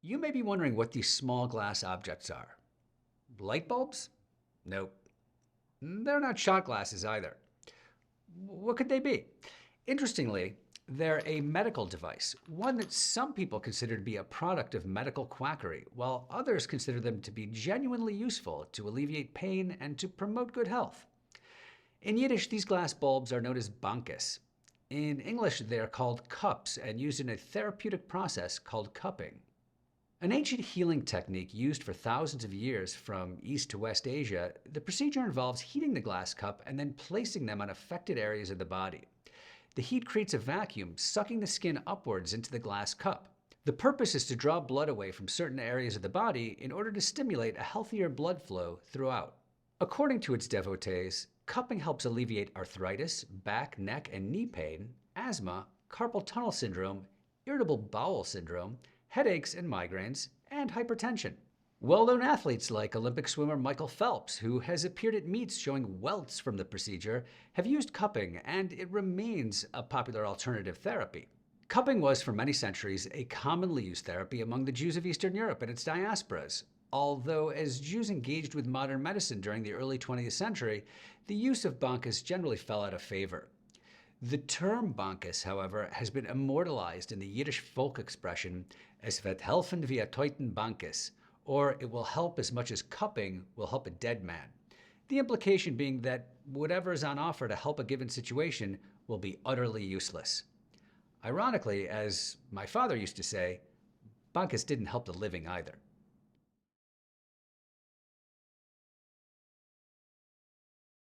You may be wondering what these small glass objects are. Light bulbs? Nope. They're not shot glasses either. What could they be? Interestingly, they're a medical device, one that some people consider to be a product of medical quackery, while others consider them to be genuinely useful to alleviate pain and to promote good health. In Yiddish, these glass bulbs are known as bankes. In English, they are called cups and used in a therapeutic process called cupping. An ancient healing technique used for thousands of years from East to West Asia, the procedure involves heating the glass cup and then placing them on affected areas of the body. The heat creates a vacuum, sucking the skin upwards into the glass cup. The purpose is to draw blood away from certain areas of the body in order to stimulate a healthier blood flow throughout. According to its devotees, cupping helps alleviate arthritis, back, neck, and knee pain, asthma, carpal tunnel syndrome, irritable bowel syndrome, headaches and migraines, and hypertension. Well-known athletes like Olympic swimmer Michael Phelps, who has appeared at meets showing welts from the procedure, have used cupping, and it remains a popular alternative therapy. Cupping was for many centuries a commonly used therapy among the Jews of Eastern Europe and its diasporas. Although as Jews engaged with modern medicine during the early 20th century, the use of bankes generally fell out of favor. The term bankes, however, has been immortalized in the Yiddish folk expression "Es wird helfen wie a toten bankes," or "it will help as much as cupping will help a dead man." The implication being that whatever is on offer to help a given situation will be utterly useless. Ironically, as my father used to say, bankes didn't help the living either.